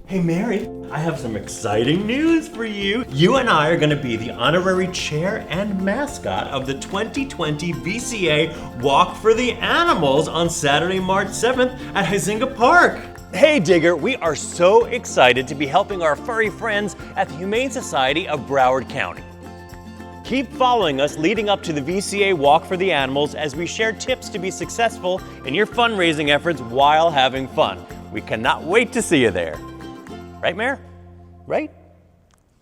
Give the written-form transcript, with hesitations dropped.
Hey Mary, I have some exciting news for you. You and I are going to be the honorary chair and mascot of the 2020 VCA Walk for the Animals on Saturday, March 7th at Huizenga Park. Hey Digger, we are so excited to be helping our furry friends at the Humane Society of Broward County. Keep following us leading up to the VCA Walk for the Animals as we share tips to be successful in your fundraising efforts while having fun. We cannot wait to see you there. Right, Mayor? Right?